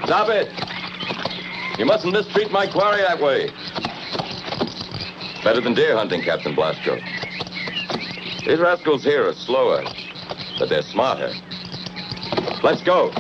Stop it! You mustn't mistreat my quarry that way. Better than deer hunting, Captain Blasco. These rascals here are slower, but they're smarter. Let's go.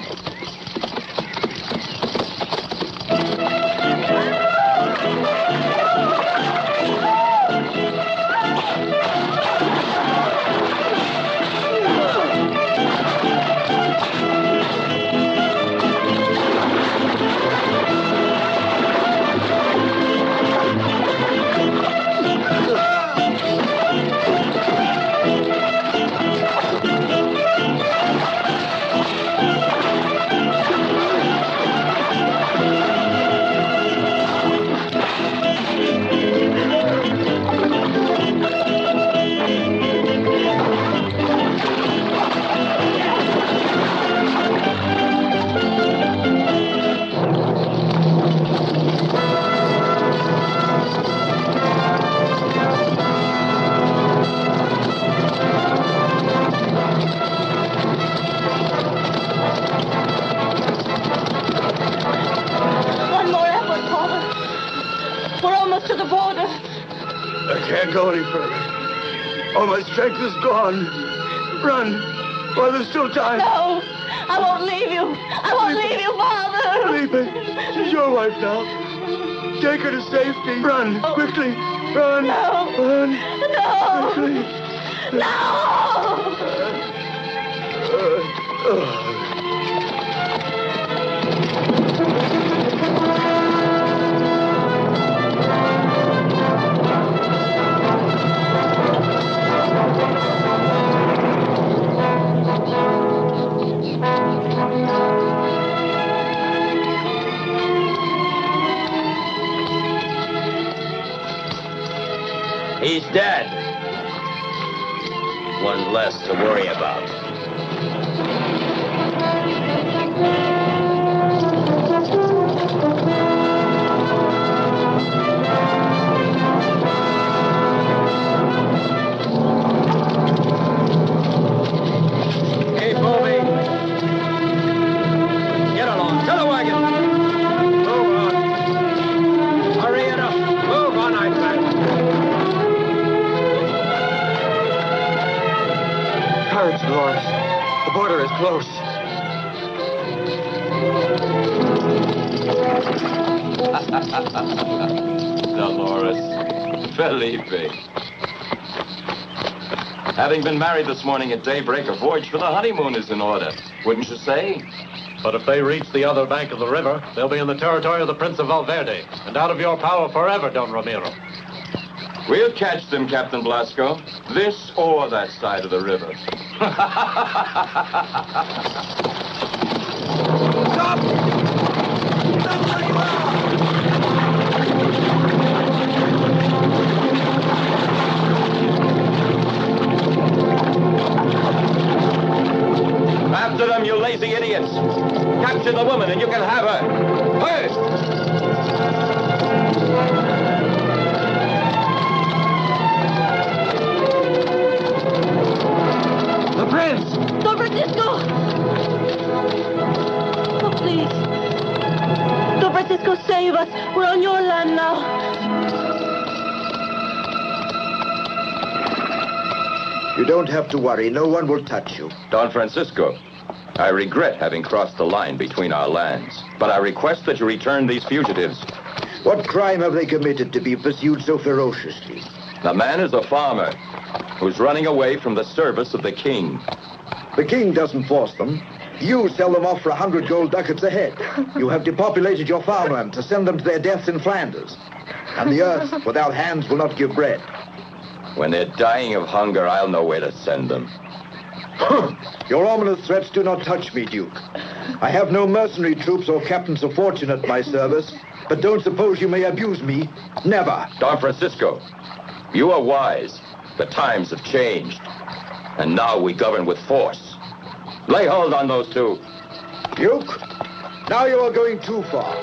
To the border. I can't go any further. All my strength is gone. Run while there's still time. No, I won't leave you. I won't leave you, Father. Felipe, she's your wife now. Take her to safety. Run, quickly. Run. No. Run. No. Quickly. No. He's dead. One less to worry about. Hey, Bobby. Get along. To the wagon. Move on. Hurry it up. Move on, I said. Courage, Dolores. The border is close. Dolores. Felipe. Having been married this morning at daybreak, a voyage for the honeymoon is in order. Wouldn't you say? But if they reach the other bank of the river, they'll be in the territory of the Prince of Valverde, and out of your power forever, Don Ramiro. We'll catch them, Captain Blasco. This or that side of the river. Stop! Stop where you are! After Capture the woman and you can have her. Hey! The prince! Don Francisco! Oh, please. Don Francisco, save us. We're on your land now. You don't have to worry. No one will touch you. Don Francisco, I regret having crossed the line between our lands, but I request that you return these fugitives. What crime have they committed to be pursued so ferociously? The man is a farmer who's running away from the service of the king. The king doesn't force them. You sell them off for 100 gold ducats a head. You have depopulated your farmland to send them to their deaths in Flanders. And the earth without hands will not give bread. When they're dying of hunger, I'll know where to send them. Your ominous threats do not touch me, Duke. I have no mercenary troops or captains of fortune at my service, but don't suppose you may abuse me. Never. Don Francisco, you are wise. The times have changed. And now we govern with force. Lay hold on those two. Duke, now you are going too far.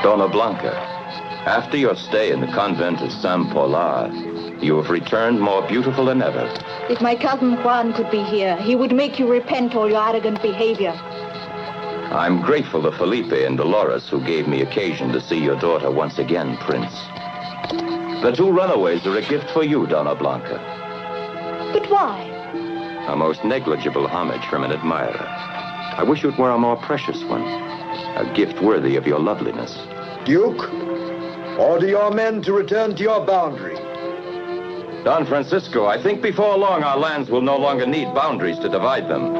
Dona Blanca, after your stay in the convent of San Polar, you have returned more beautiful than ever. If my cousin Juan could be here, he would make you repent all your arrogant behavior. I'm grateful to Felipe and Dolores who gave me occasion to see your daughter once again, Prince. The two runaways are a gift for you, Dona Blanca. But why? A most negligible homage from an admirer. I wish it were a more precious one. A gift worthy of your loveliness. Duke, order your men to return to your boundary. Don Francisco, I think before long our lands will no longer need boundaries to divide them.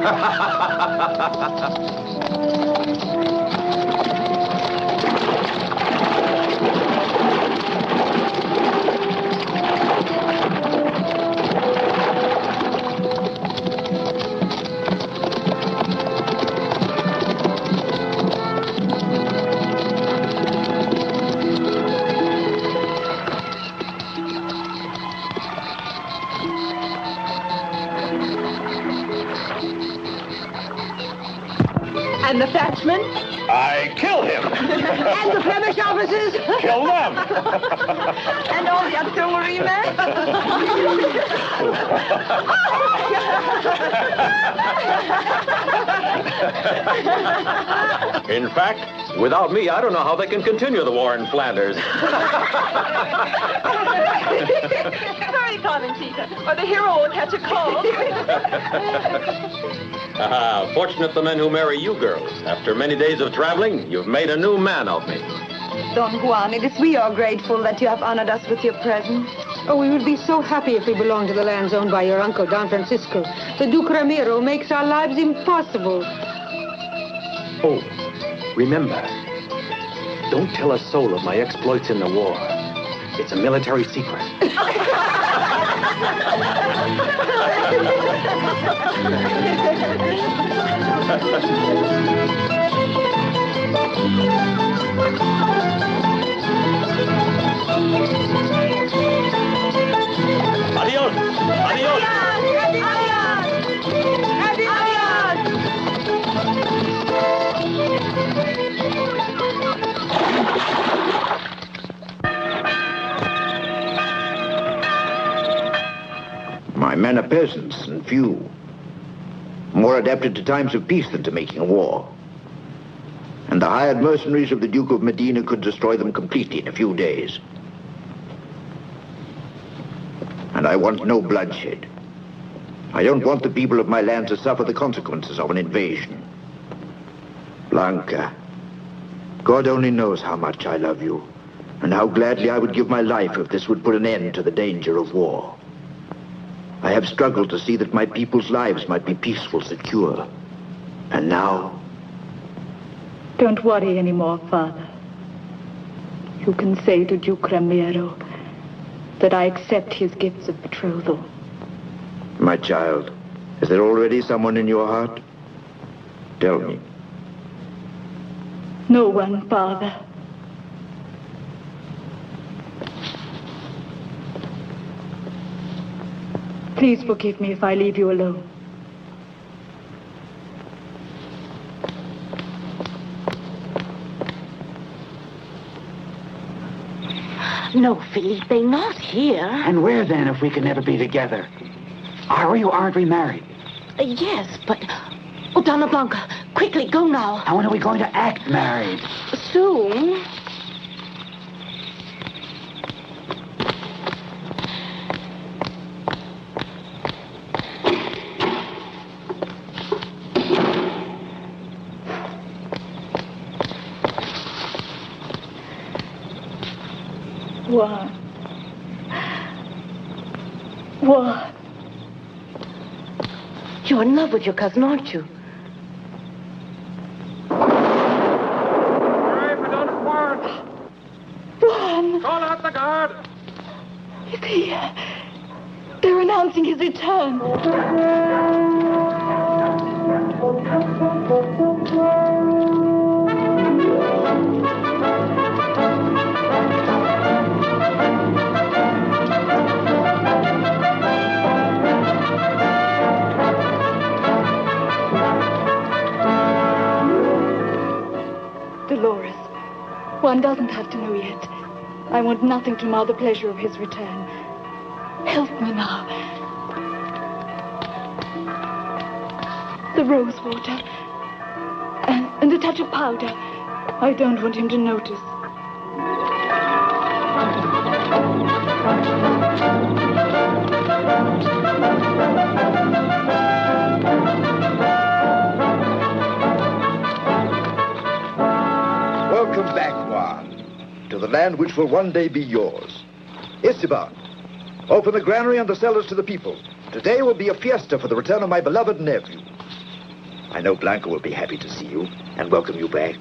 And the thatchman? I kill him. And the Flemish officers? Kill them. And all the artillery men? In fact, without me, I don't know how they can continue the war in Flanders. Hurry, Conchita, or the hero will catch a cold. Fortunate the men who marry you girls. After many days of traveling, you've made a new man of me. Don Juan, it is we are grateful that you have honored us with your presence. Oh, we would be so happy if we belonged to the lands owned by your uncle, Don Francisco. The Duke Ramiro makes our lives impossible. Oh, remember, don't tell a soul of my exploits in the war. It's a military secret. Adios! Adios! My men are peasants and few. More adapted to times of peace than to making war. And the hired mercenaries of the Duke of Medina could destroy them completely in a few days. And I want no bloodshed. I don't want the people of my land to suffer the consequences of an invasion. Blanca, God only knows how much I love you, and how gladly I would give my life if this would put an end to the danger of war. I have struggled to see that my people's lives might be peaceful, secure. And now... Don't worry anymore, Father. You can say to Duke Ramiro that I accept his gifts of betrothal. My child, Is there already someone in your heart? Tell me. No one, Father. Please forgive me if I leave you alone. No, Felipe, not here. And where then, if we can never be together? Are we or aren't we married? Yes, but... Oh, Donna Blanca, quickly, go now. And when are we going to act married? Soon. What? What? You're in love with your cousin, aren't you? Hooray for Donna's warrant! Juan! Call out the guard! Is he... They're announcing his return. Dolores, one doesn't have to know yet. I want nothing to mar the pleasure of his return. Help me now. The rose water. And a touch of powder. I don't want him to notice. Welcome back, Juan, to the land which will one day be yours. Esteban, open the granary and the cellars to the people. Today will be a fiesta for the return of my beloved nephew. I know Blanca will be happy to see you and welcome you back.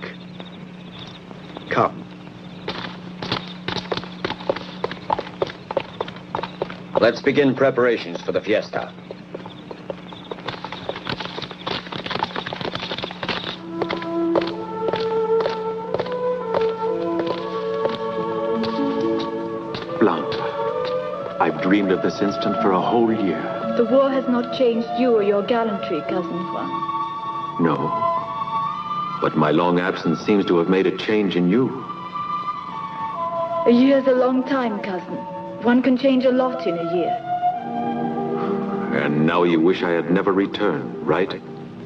Come. Let's begin preparations for the fiesta. Blanca, I've dreamed of this instant for a whole year. The war has not changed you or your gallantry, Cousin Juan. No, but my long absence seems to have made a change in you. A year's a long time, cousin. One can change a lot in a year. And now you wish I had never returned, right?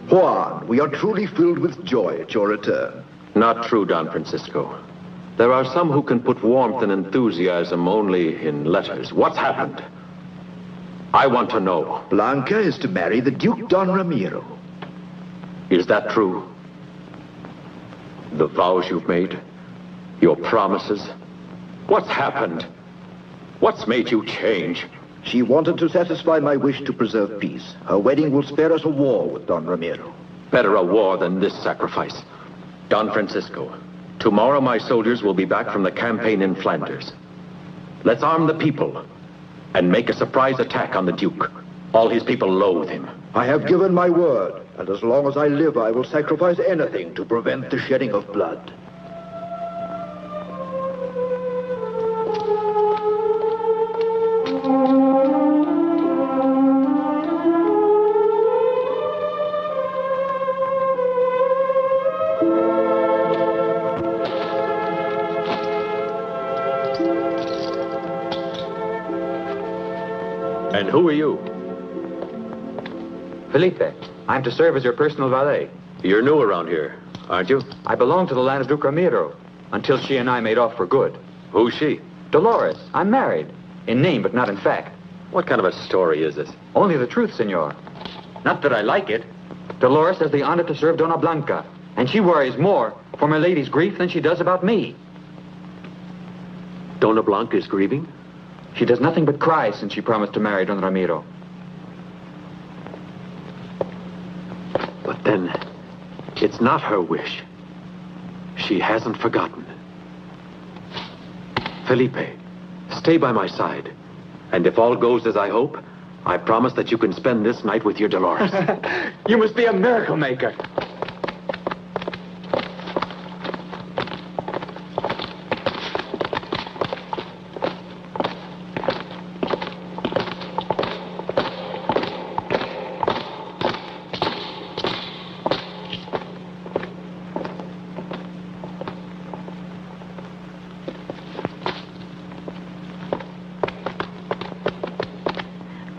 Juan, we are truly filled with joy at your return. Not true, Don Francisco. There are some who can put warmth and enthusiasm only in letters. What's happened? I want to know. Blanca is to marry the Duke Don Ramiro. Is that true? The vows you've made? Your promises? What's happened? What's made you change? She wanted to satisfy my wish to preserve peace. Her wedding will spare us a war with Don Ramiro. Better a war than this sacrifice. Don Francisco, tomorrow my soldiers will be back from the campaign in Flanders. Let's arm the people and make a surprise attack on the Duke. All his people loathe him. I have given my word, and as long as I live, I will sacrifice anything to prevent the shedding of blood. And who are you? Felipe, I'm to serve as your personal valet. You're new around here, aren't you? I belong to the land of Duke Ramiro, until she and I made off for good. Who's she? Dolores, I'm married. In name, but not in fact. What kind of a story is this? Only the truth, senor. Not that I like it. Dolores has the honor to serve Dona Blanca, and she worries more for my lady's grief than she does about me. Dona Blanca is grieving? She does nothing but cry since she promised to marry Don Ramiro. But then, it's not her wish. She hasn't forgotten. Felipe, stay by my side. And if all goes as I hope, I promise that you can spend this night with your Dolores. You must be a miracle maker.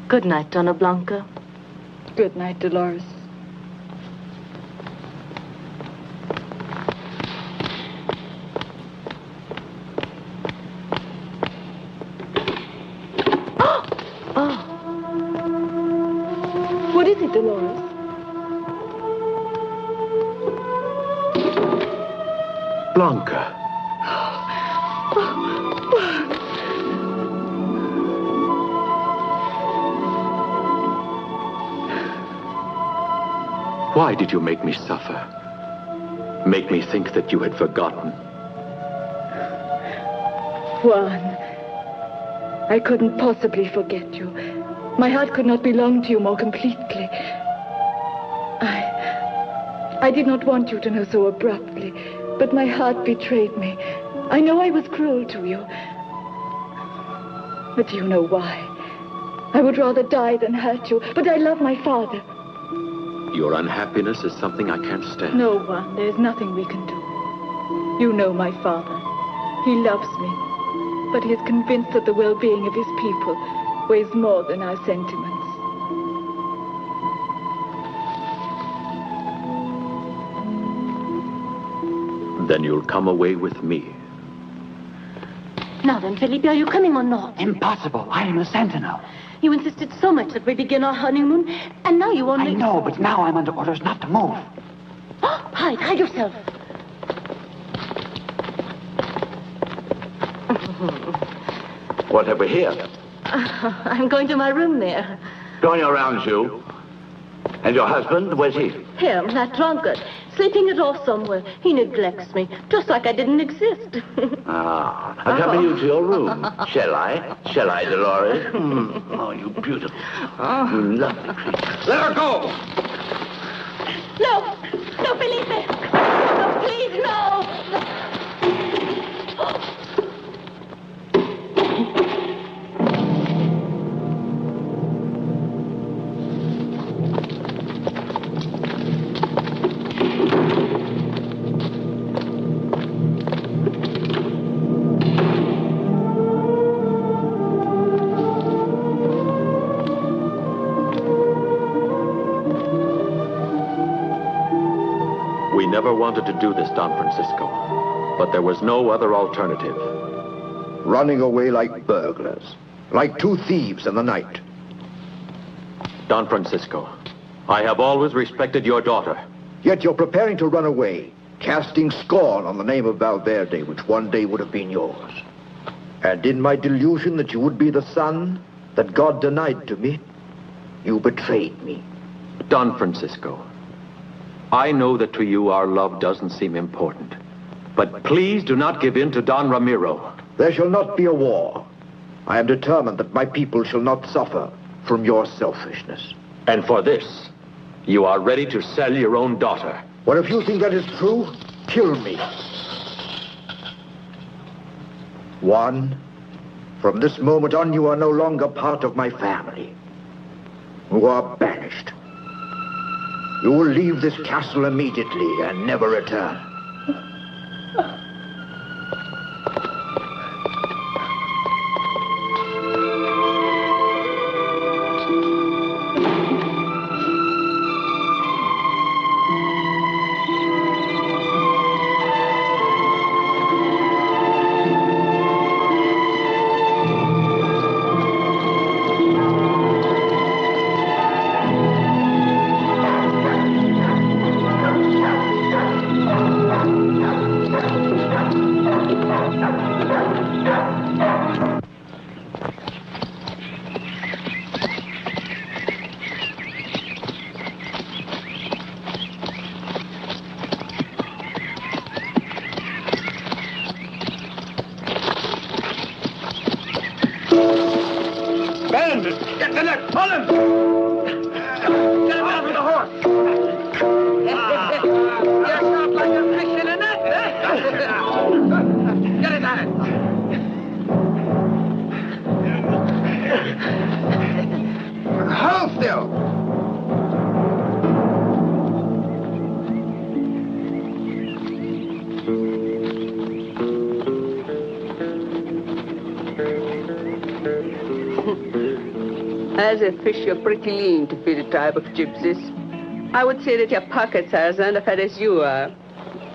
Good night, Donna Blanca. Good night, Dolores. Oh. What is it, Dolores? Blanca. Why did you make me suffer? Make me think that you had forgotten? Juan, I couldn't possibly forget you. My heart could not belong to you more completely. I did not want you to know so abruptly, but my heart betrayed me. I know I was cruel to you. But do you know why? I would rather die than hurt you, but I love my father. Your unhappiness is something I can't stand. No, Juan, there's nothing we can do. You know my father. He loves me, but he is convinced that the well-being of his people weighs more than our sentiments. Then you'll come away with me. Now then, Felipe, are you coming or not? Impossible. I am a sentinel. You insisted so much that we begin our honeymoon, and now you only... I know, but now I'm under orders not to move. Hide yourself. What have we here? I'm going to my room there. Going around you. And your husband, where's he? Him, that drunkard, sleeping it off somewhere. He neglects me, just like I didn't exist. I'll come you to your room. Shall I? Shall I, Dolores? Oh, you beautiful. You lovely creature. Let her go! No! No, Felipe! No, please, no! We never wanted to do this, Don Francisco, but there was no other alternative. Running away like burglars, like two thieves in the night. Don Francisco, I have always respected your daughter. Yet you're preparing to run away, casting scorn on the name of Valverde, which one day would have been yours. And in my delusion that you would be the son that God denied to me, you betrayed me. Don Francisco, I know that to you our love doesn't seem important. But please do not give in to Don Ramiro. There shall not be a war. I am determined that my people shall not suffer from your selfishness. And for this, you are ready to sell your own daughter. Well, if you think that is true, kill me. Juan, from this moment on, you are no longer part of my family. You are banished. You will leave this castle immediately and never return. Bandit! Get the neck! Pull him! Get him out with the horse! You're sharp like a fish in a net, eh? Get his hand! Hold still! As a fish, you're pretty lean to feed a tribe of gypsies. I would say that your pockets are as underfed as you are.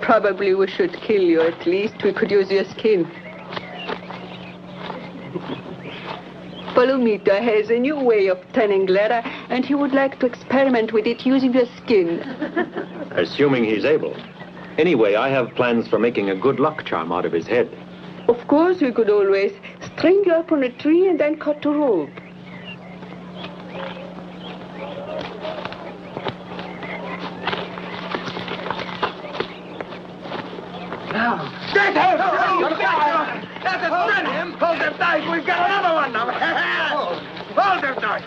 Probably we should kill you at least. We could use your skin. Palomito has a new way of turning leather, and he would like to experiment with it using your skin. Assuming he's able. Anyway, I have plans for making a good luck charm out of his head. Of course, we could always string you up on a tree and then cut a rope. Get him! That's a friend him! Hold him tight! We've got another one now! Hold him tight!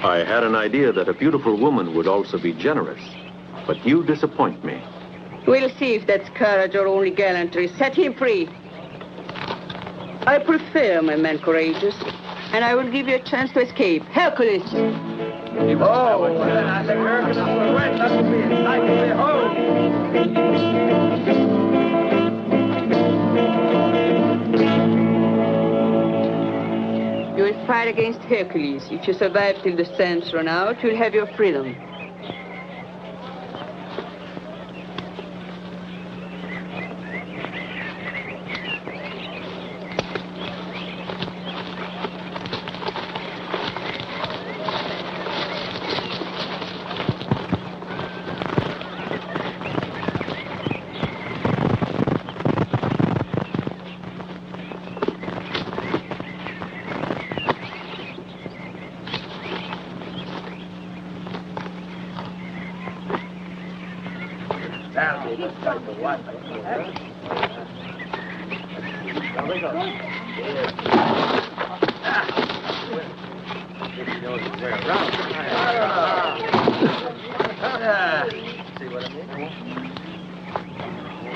I had an idea that a beautiful woman would also be generous. But you disappoint me. We'll see if that's courage or only gallantry. Set him free. I prefer my men courageous, and I will give you a chance to escape. Hercules! Oh, I think Hercules will win. That will be exciting. You will fight against Hercules. If you survive till the sands run out, you'll have your freedom.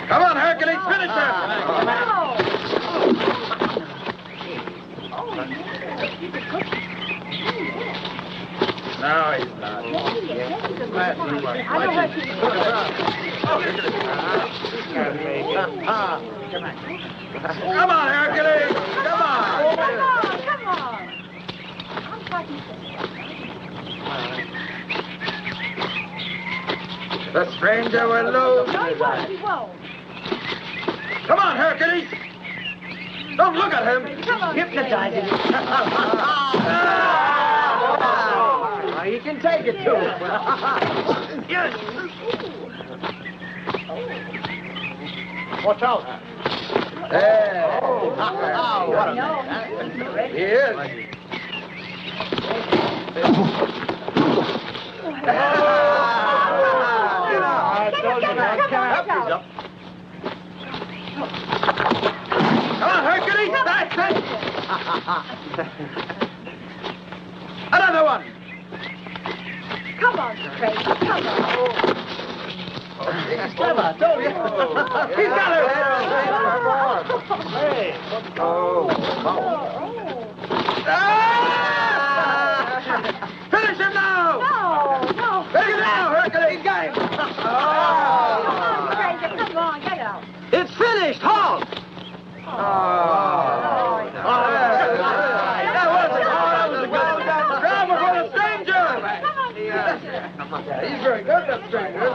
Come on, Hercules, finish him! No, he's not. Come on, Hercules! Come on! Come on! The stranger will lose. No, he won't. Come on, Hercules! Don't look at him! Come on. Hypnotize him! He can take it, too. Yes! Watch out! Hey! Oh, what a man. He is. Come on, Hercules! That's it! Another one! Come on, Craig. Come on. He's clever, told you. He's got her! Hey! Finish him now! No. Finish him now, Hercules! He's got him! Come on, Craig. Come on, get out. It's finished! Halt! That wasn't hard. That was a good grab for the stranger! He's very good, that stranger.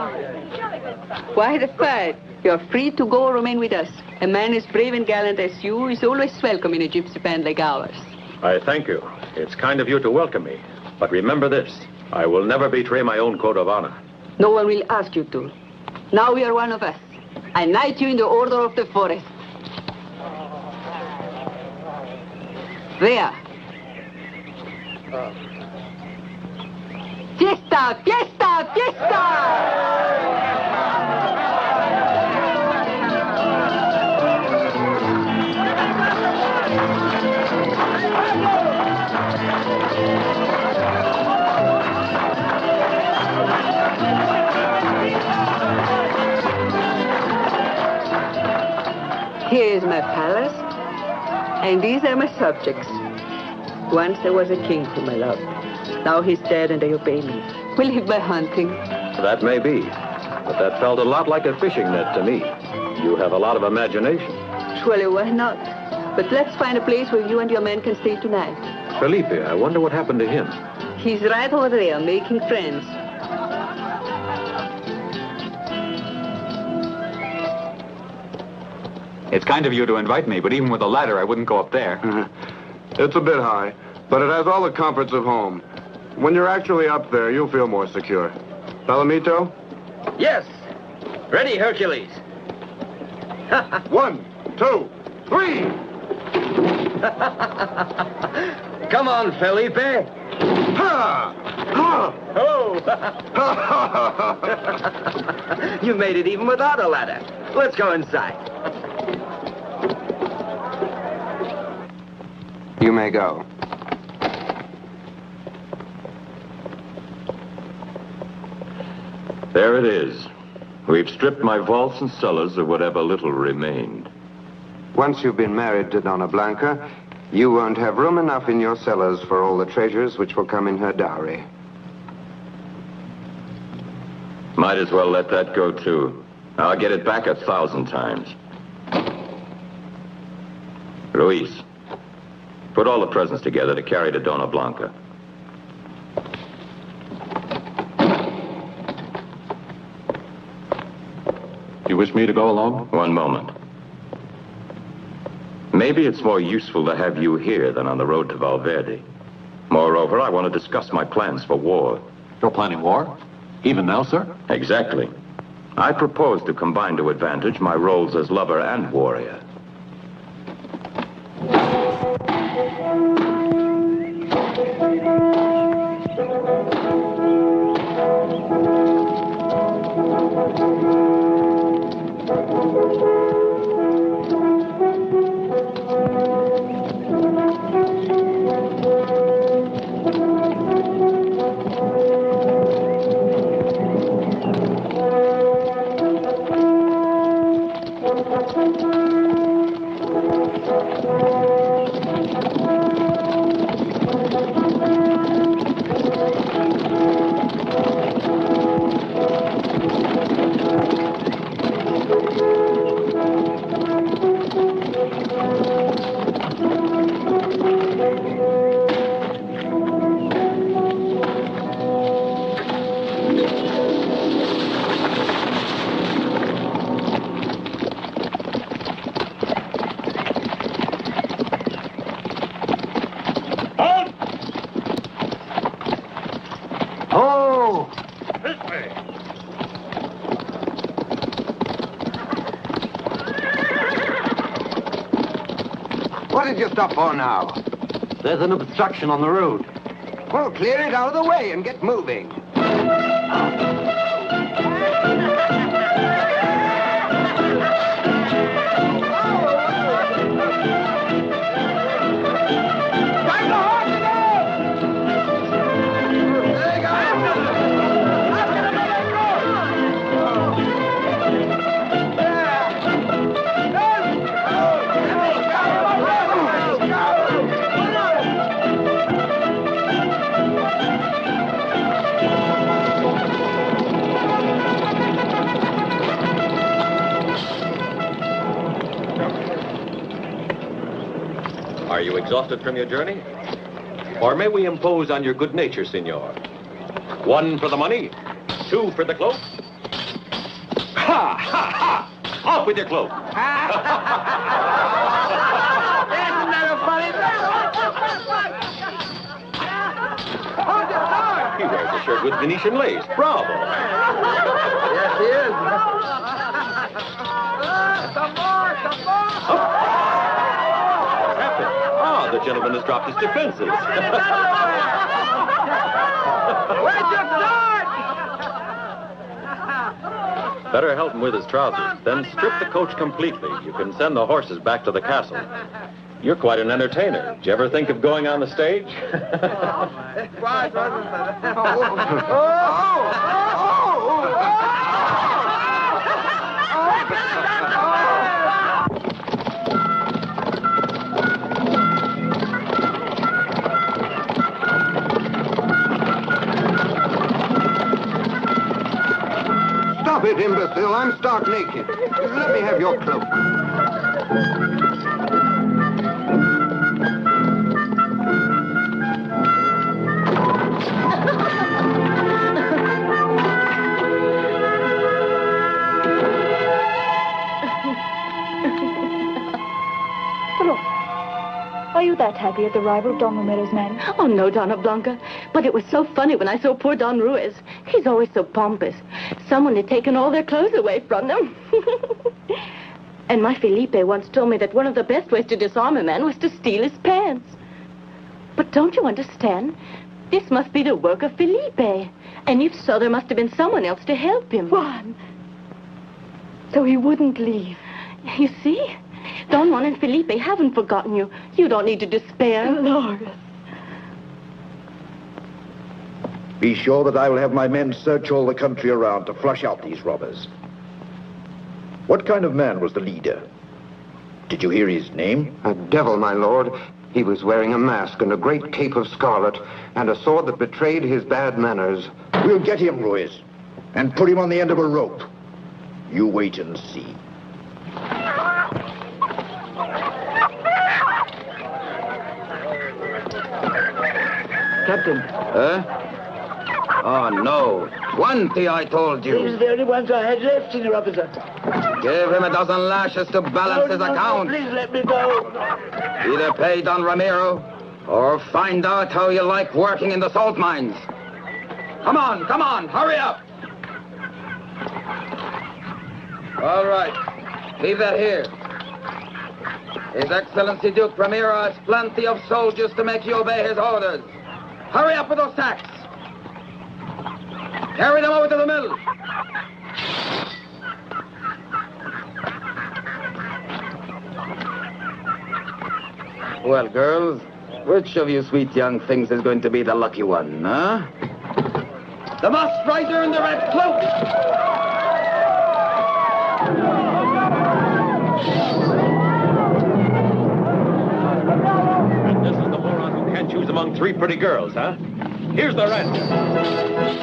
Why the fight? You're free to go or remain with us. A man as brave and gallant as you is always welcome in a gypsy band like ours. I thank you. It's kind of you to welcome me. But remember this, I will never betray my own code of honor. No one will ask you to. Now you are one of us. I knight you in the order of the forest. There. Fiesta! Fiesta! Fiesta! And these are my subjects. Once there was a king whom I loved. Now he's dead and they obey me. We live by hunting. That may be, but that felt a lot like a fishing net to me. You have a lot of imagination. Surely, why not? But let's find a place where you and your men can stay tonight. Felipe, I wonder what happened to him. He's right over there, making friends. It's kind of you to invite me, but even with a ladder, I wouldn't go up there. It's a bit high, but it has all the comforts of home. When you're actually up there, you'll feel more secure. Palomito? Yes. Ready, Hercules. 1, 2, 3. Come on, Felipe. Ha! Ha! Oh! You made it even without a ladder. Let's go inside. You may go. There it is. We've stripped my vaults and cellars of whatever little remained. Once you've been married to Donna Blanca, you won't have room enough in your cellars for all the treasures which will come in her dowry. Might as well let that go, too. I'll get it back 1,000 times. Luis, put all the presents together to carry to Donna Blanca. You wish me to go along? One moment. Maybe it's more useful to have you here than on the road to Valverde. Moreover, I want to discuss my plans for war. You're planning war? Even now, sir? Exactly. I propose to combine to advantage my roles as lover and warrior. What did you stop for now? There's an obstruction on the road. Well, clear it out of the way and get moving. Are you exhausted from your journey? Or may we impose on your good nature, senor? 1 for the money, 2 for the cloak. Ha! Ha! Ha! Off with your cloak! Isn't that a funny He wears a shirt with Venetian lace. Bravo! Yes, he is. Some more! The gentleman has dropped his defenses. Where'd you start? Better help him with his trousers, then strip the coach completely. You can send the horses back to the castle. You're quite an entertainer. Did you ever think of going on the stage? imbecile. I'm stark naked. Let me have your cloak. Are you that happy at the arrival of Don Romero's men? Oh, no, Donna Blanca. But it was so funny when I saw poor Don Ruiz. He's always so pompous. Someone had taken all their clothes away from them. And my Felipe once told me that one of the best ways to disarm a man was to steal his pants. But don't you understand? This must be the work of Felipe. And if so, there must have been someone else to help him. Juan. So he wouldn't leave. You see? Don Juan and Felipe haven't forgotten you. You don't need to despair. Dolores. Be sure that I will have my men search all the country around to flush out these robbers. What kind of man was the leader? Did you hear his name? A devil, my lord. He was wearing a mask and a great cape of scarlet and a sword that betrayed his bad manners. We'll get him, Ruiz, and put him on the end of a rope. You wait and see. Captain. Huh? Oh, no. 20, I told you. These are the only ones I had left, Senor Officer. Give him a dozen lashes to balance his account. Please let me go. Either pay Don Ramiro or find out how you like working in the salt mines. Come on, hurry up. All right, leave that here. His Excellency Duke Ramiro has plenty of soldiers to make you obey his orders. Hurry up with those sacks. Carry them over to the mill. Well, girls, which of you sweet young things is going to be the lucky one, huh? The masked rider in the red cloak! And this is the moron who can't choose among three pretty girls, huh? Here's the rest.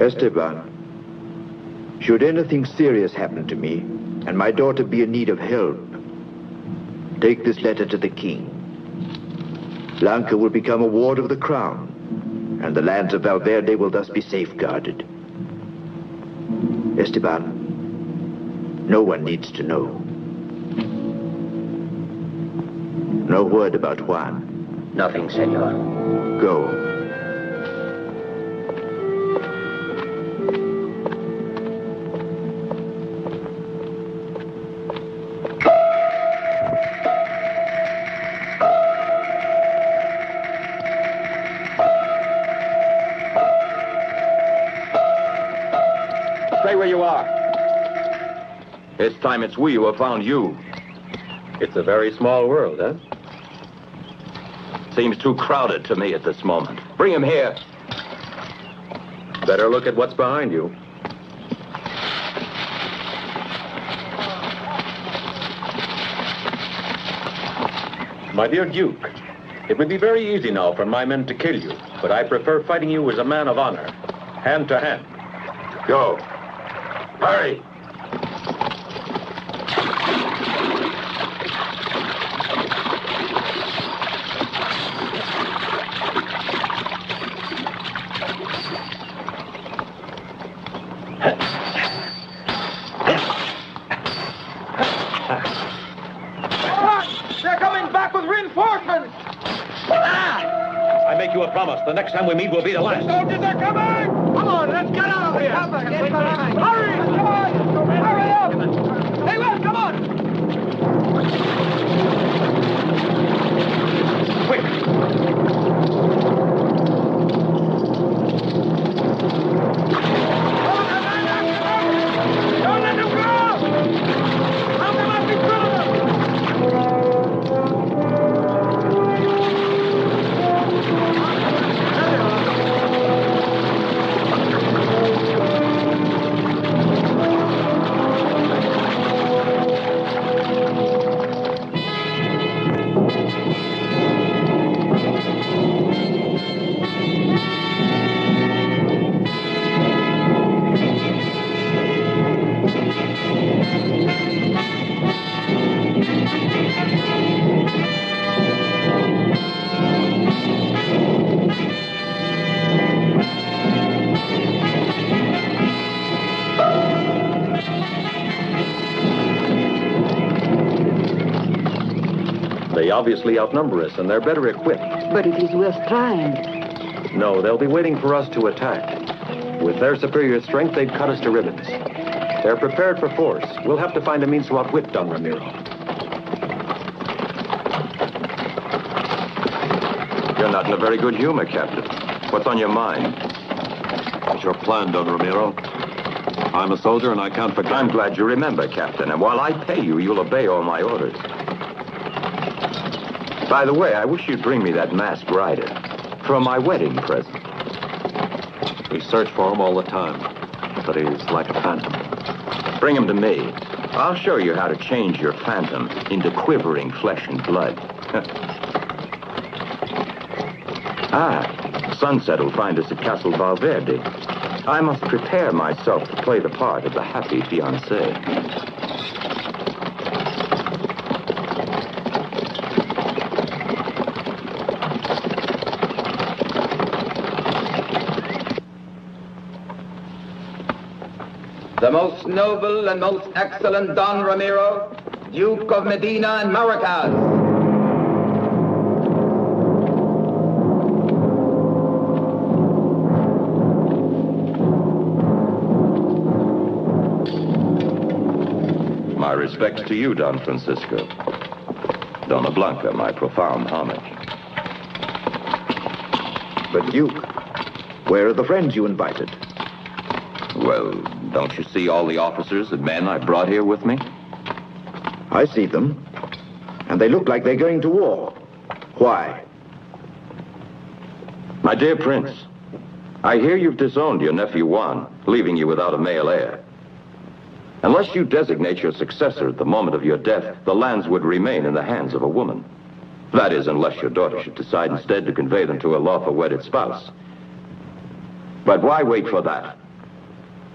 Esteban, should anything serious happen to me, and my daughter be in need of help, take this letter to the king. Blanca will become a ward of the crown, and the lands of Valverde will thus be safeguarded. Esteban, no one needs to know. No word about Juan. Nothing, senor. Go. Stay where you are. This time it's we who have found you. It's a very small world, huh? Seems too crowded to me at this moment. Bring him here. Better look at what's behind you. My dear Duke, it would be very easy now for my men to kill you, but I prefer fighting you as a man of honor, hand to hand. Go. Hurry! promise. The next time we meet will be the last. Soldiers are coming! Come on, let's get out of here! Hurry! Come on! Hurry up! Hey, Will, come on! Quick! Don't let them go! Help them up in front of them! They obviously outnumber us, and they're better equipped. But it is worth trying. No, they'll be waiting for us to attack. With their superior strength, they'd cut us to ribbons. They're prepared for force. We'll have to find a means to outwit Don Ramiro. You're not in a very good humor, Captain. What's on your mind? What's your plan, Don Ramiro? I'm a soldier, and I can't forget. I'm glad you remember, Captain. And while I pay you, you'll obey all my orders. By the way, I wish you'd bring me that masked rider for my wedding present. We search for him all the time, but he's like a phantom. Bring him to me. I'll show you how to change your phantom into quivering flesh and blood. Sunset will find us at Castle Valverde. I must prepare myself to play the part of the happy fiancé. The most noble and most excellent Don Ramiro, Duke of Medina and Maracas. My respects to you, Don Francisco. Donna Blanca, my profound homage. But, Duke, where are the friends you invited? Well, don't you see all the officers and men I brought here with me? I see them, and they look like they're going to war. Why? My dear Prince, I hear you've disowned your nephew Juan, leaving you without a male heir. Unless you designate your successor at the moment of your death, the lands would remain in the hands of a woman. That is, unless your daughter should decide instead to convey them to a lawful wedded spouse. But why wait for that?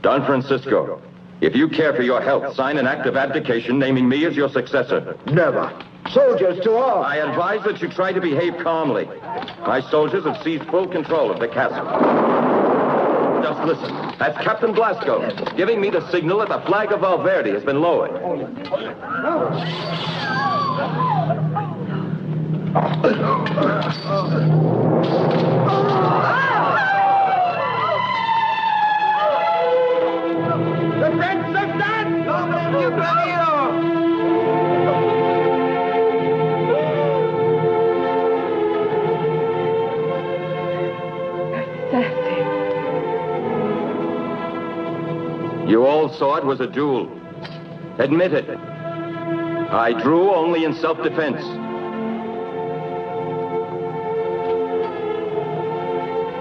Don Francisco, if you care for your health, sign an act of abdication naming me as your successor. Never. Soldiers to arms! I advise that you try to behave calmly. My soldiers have seized full control of the castle. Just listen. That's Captain Blasco, giving me the signal that the flag of Valverde has been lowered. The French are done! You Ramiro! You all saw it was a duel. Admit it. I drew only in self-defense.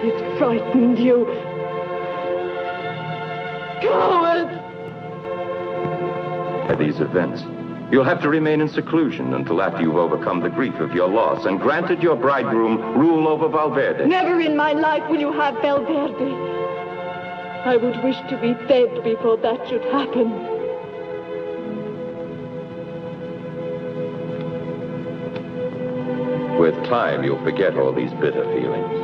It frightened you. Coward! At these events, you'll have to remain in seclusion until after you've overcome the grief of your loss and granted your bridegroom rule over Valverde. Never in my life will you have Valverde. I would wish to be dead before that should happen. With time, you'll forget all these bitter feelings.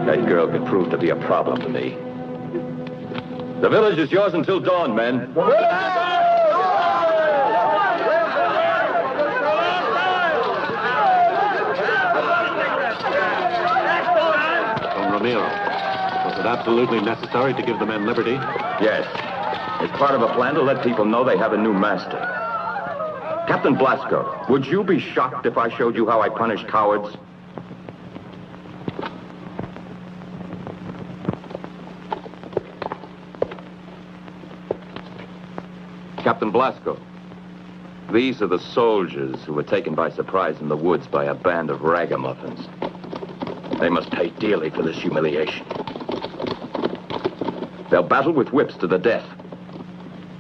That girl could prove to be a problem to me. The village is yours until dawn, men. Don Ramiro, was it absolutely necessary to give the men liberty? Yes. It's part of a plan to let people know they have a new master. Captain Blasco, would you be shocked if I showed you how I punish cowards? Captain Blasco, these are the soldiers who were taken by surprise in the woods by a band of ragamuffins. They must pay dearly for this humiliation. They'll battle with whips to the death.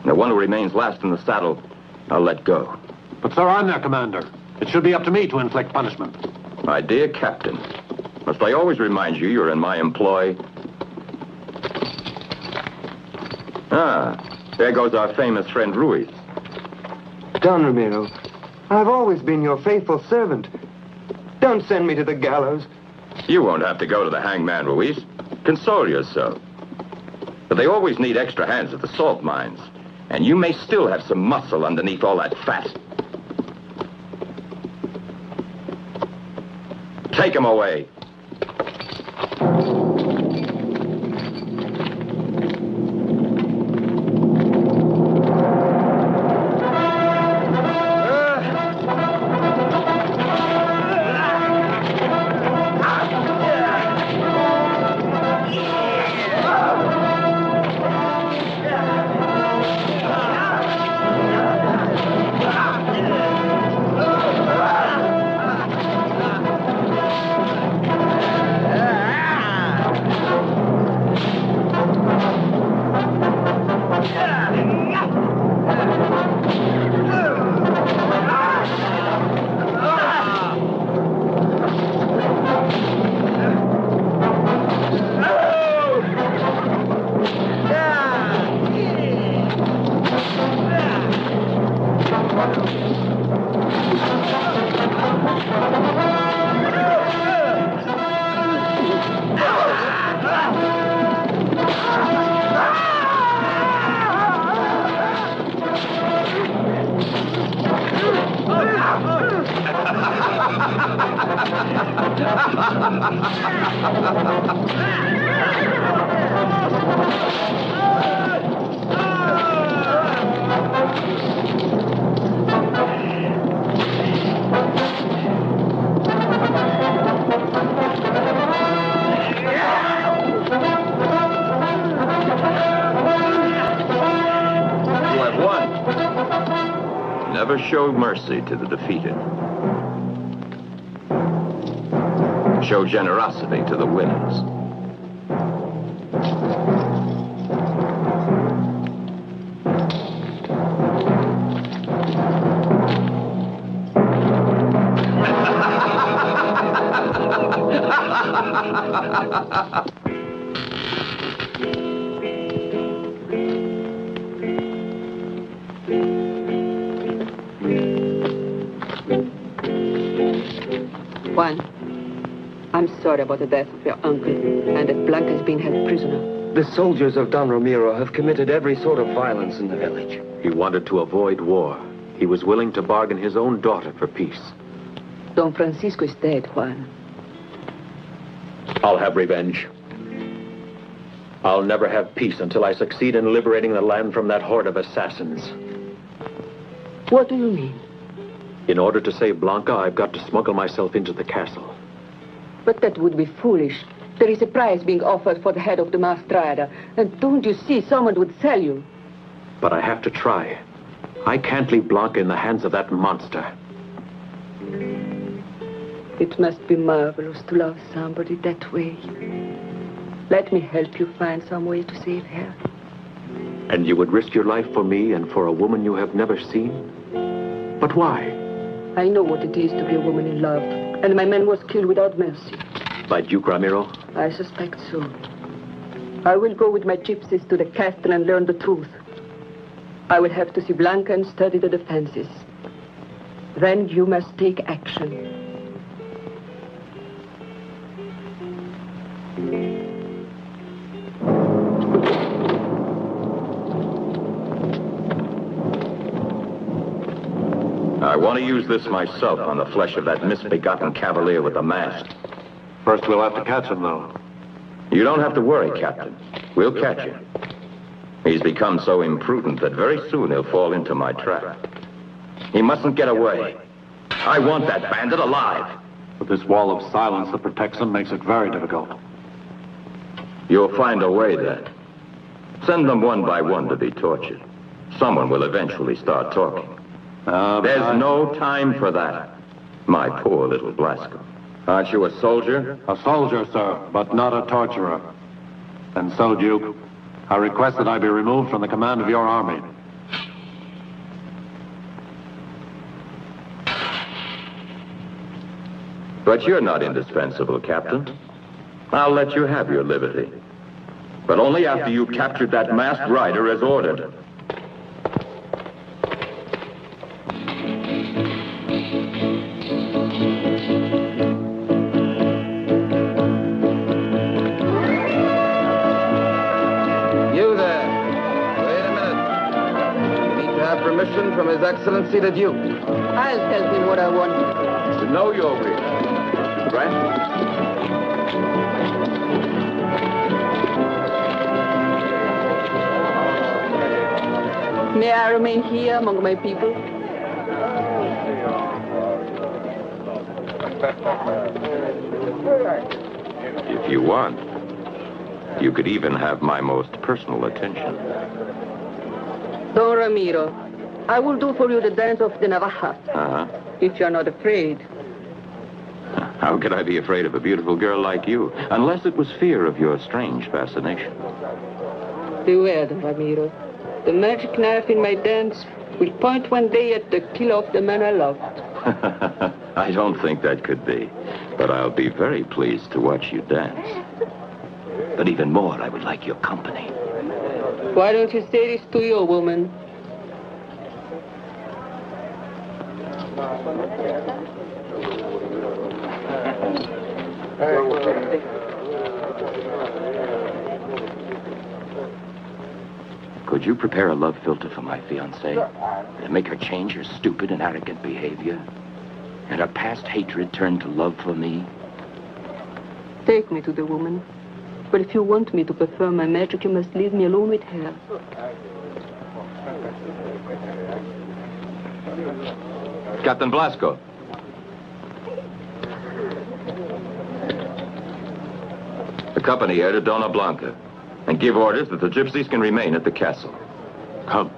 The one who remains last in the saddle, I'll let go. But, sir, I'm their commander. It should be up to me to inflict punishment. My dear Captain, must I always remind you you're in my employ? There goes our famous friend Ruiz. Don Ramiro, I've always been your faithful servant. Don't send me to the gallows. You won't have to go to the hangman, Ruiz. Console yourself. But they always need extra hands at the salt mines. And you may still have some muscle underneath all that fat. Take him away. Never show mercy to the defeated. Show generosity to the winners. Juan, I'm sorry about the death of your uncle and that Blanca has been held prisoner. The soldiers of Don Ramiro have committed every sort of violence in the village. He wanted to avoid war. He was willing to bargain his own daughter for peace. Don Francisco is dead, Juan. I'll have revenge. I'll never have peace until I succeed in liberating the land from that horde of assassins. What do you mean? In order to save Blanca, I've got to smuggle myself into the castle. But that would be foolish. There is a prize being offered for the head of the Mastrada. And don't you see, someone would sell you. But I have to try. I can't leave Blanca in the hands of that monster. It must be marvelous to love somebody that way. Let me help you find some way to save her. And you would risk your life for me and for a woman you have never seen? But why? I know what it is to be a woman in love. And my man was killed without mercy. By Duke Ramiro? I suspect so. I will go with my gypsies to the castle and learn the truth. I will have to see Blanca and study the defenses. Then you must take action. want to use this myself on the flesh of that misbegotten cavalier with the mask. First, we'll have to catch him, though. You don't have to worry, Captain. We'll catch him. He's become so imprudent that very soon he'll fall into my trap. He mustn't get away. I want that bandit alive. But this wall of silence that protects him makes it very difficult. You'll find a way, then. Send them one by one to be tortured. Someone will eventually start talking. There's no time for that, my poor little Blasco. Aren't you a soldier? A soldier, sir, but not a torturer. And so, Duke, I request that I be removed from the command of your army. But you're not indispensable, Captain. I'll let you have your liberty. But only after you've captured that masked rider as ordered. Permission from His Excellency the Duke. I'll tell him what I want. To know your wish. Grant? May I remain here among my people? If you want, you could even have my most personal attention. Don Ramiro, I will do for you the dance of the Navaja. Uh-huh. If you're not afraid. How could I be afraid of a beautiful girl like you? Unless it was fear of your strange fascination. Beware, Don Ramiro. The magic knife in my dance will point one day at the killer of the man I loved. I don't think that could be. But I'll be very pleased to watch you dance. But even more, I would like your company. Why don't you say this to your woman? Could you prepare a love filter for my fiancée? And make her change her stupid and arrogant behavior? And her past hatred turn to love for me? Take me to the woman. But if you want me to perform my magic, you must leave me alone with her. Captain Blasco. Accompany her to Dona Blanca and give orders that the gypsies can remain at the castle. Come.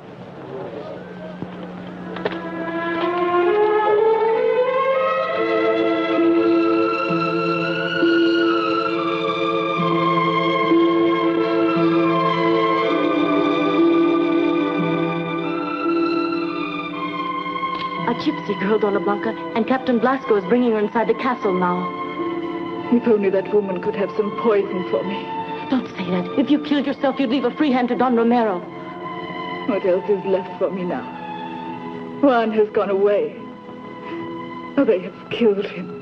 A gypsy girl, Dona Blanca, and Captain Blasco is bringing her inside the castle now. If only that woman could have some poison for me. Don't say that. If you killed yourself, you'd leave a free hand to Don Romero. What else is left for me now? Juan has gone away. Oh, they have killed him.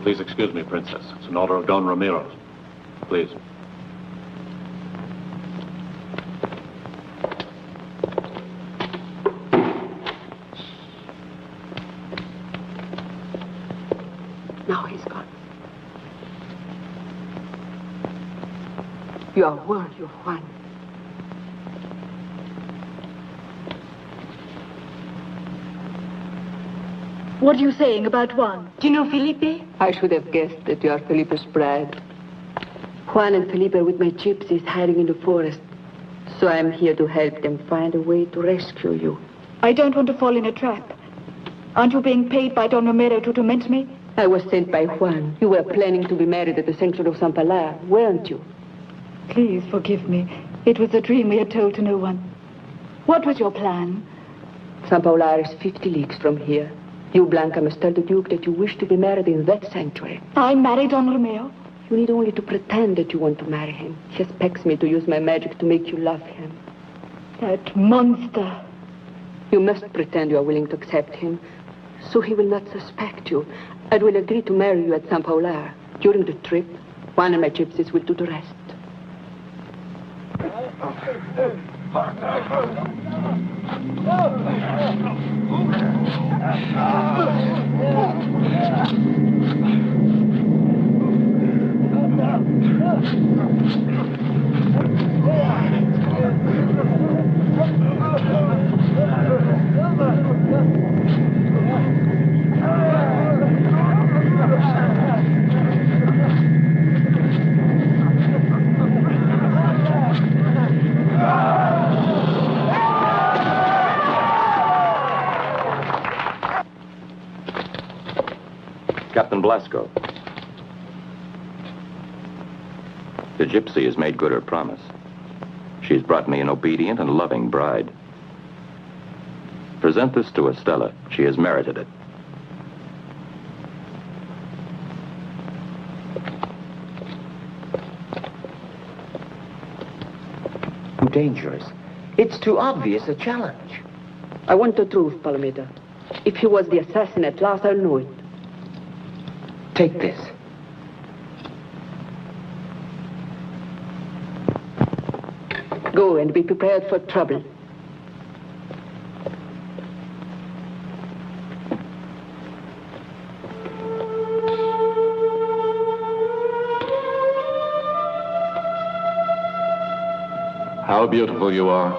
Please excuse me, Princess. It's an order of Don Ramirez. Please. Now he's gone. You are worthy of Juan. What are you saying about Juan? Do you know Felipe? I should have guessed that you are Felipe's bride. Juan and Felipe are with my gypsies hiding in the forest. So I'm here to help them find a way to rescue you. I don't want to fall in a trap. Aren't you being paid by Don Romero to torment me? I was sent by Juan. You were planning to be married at the sanctuary of San Pilar, weren't you? Please forgive me. It was a dream we had told to no one. What was your plan? San Pilar is 50 leagues from here. You, Blanca, must tell the Duke that you wish to be married in that sanctuary. I married Don Romeo? You need only to pretend that you want to marry him. He expects me to use my magic to make you love him. That monster. You must pretend you are willing to accept him, so he will not suspect you, and will agree to marry you at San Pilar. During the trip, Juan and my gypsies will do the rest. Captain Blasco. The gypsy has made good her promise. She's brought me an obedient and loving bride. Present this to Estella. She has merited it. Too dangerous. It's too obvious a challenge. I want the truth, Palomita. If he was the assassin at last, I'll know it. Take this. Go and be prepared for trouble. How beautiful you are.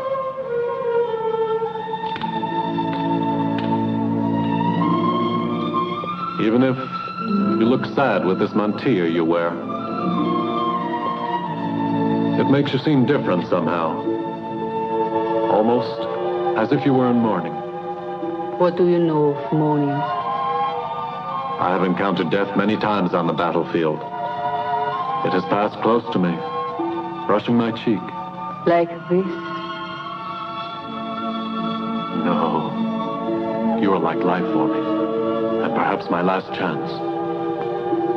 Even if you look sad with this mantilla you wear, it makes you seem different somehow. Almost as if you were in mourning. What do you know of mourning? I have encountered death many times on the battlefield. It has passed close to me, brushing my cheek. Like this? No. You are like life for me, and perhaps my last chance.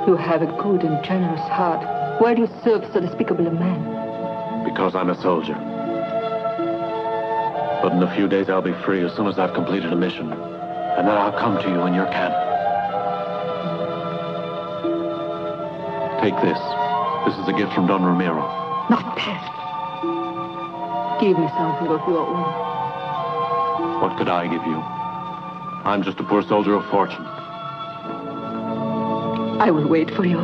You have a good and generous heart. Why do you serve so despicable a man? Because I'm a soldier. But in a few days I'll be free as soon as I've completed a mission. And then I'll come to you in your camp. Take this. This is a gift from Don Ramiro. Not that. Give me something of your own. What could I give you? I'm just a poor soldier of fortune. I will wait for you.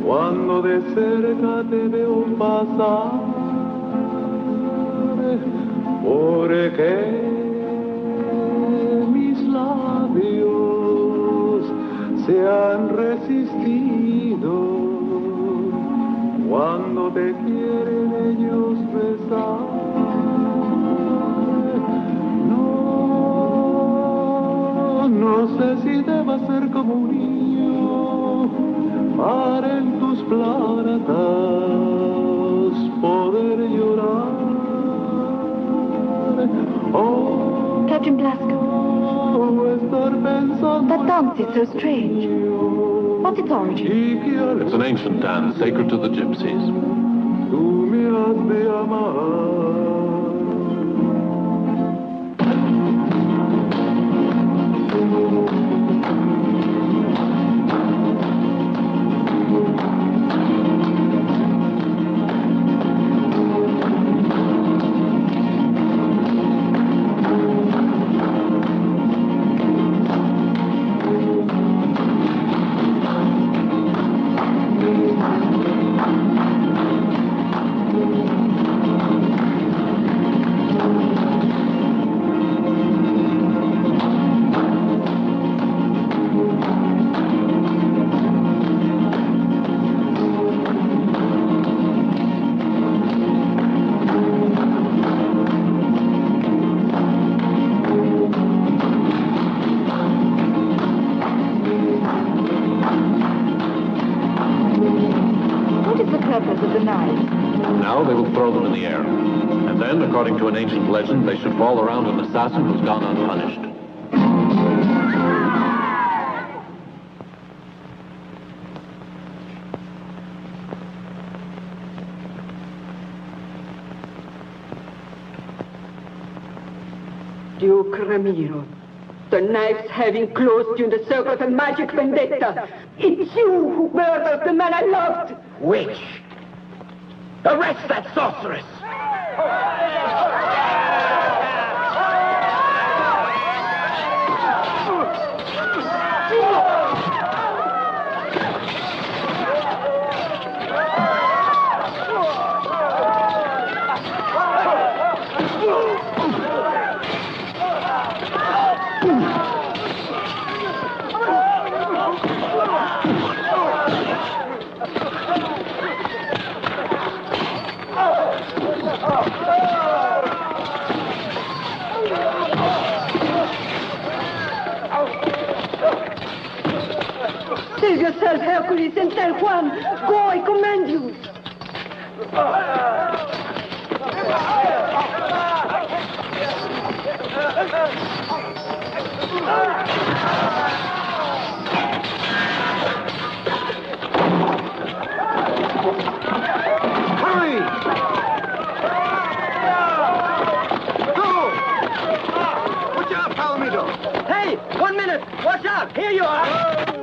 Cuando de cerca te veo pasar, porque mis labios se han resistido cuando te quieren ellos besar. No sé si deba ser como un niño para en tus planetas poder llorar. Oh, Captain Blasco, estar pensando that dance is so strange. What's its origin? It's an ancient dance sacred to the gypsies. tú me has de amar. men, according to an ancient legend, they should fall around an assassin who's gone unpunished. Duke Ramiro, the knives have enclosed you in the circle of a magic vendetta. It's you who murdered the man I loved. Witch! Arrest that sorceress! Save yourself, Hercules, and tell Juan. Go, I command you. Hurry! Go! Watch out, Palomito! Hey, 1 minute! Watch out! Here you are!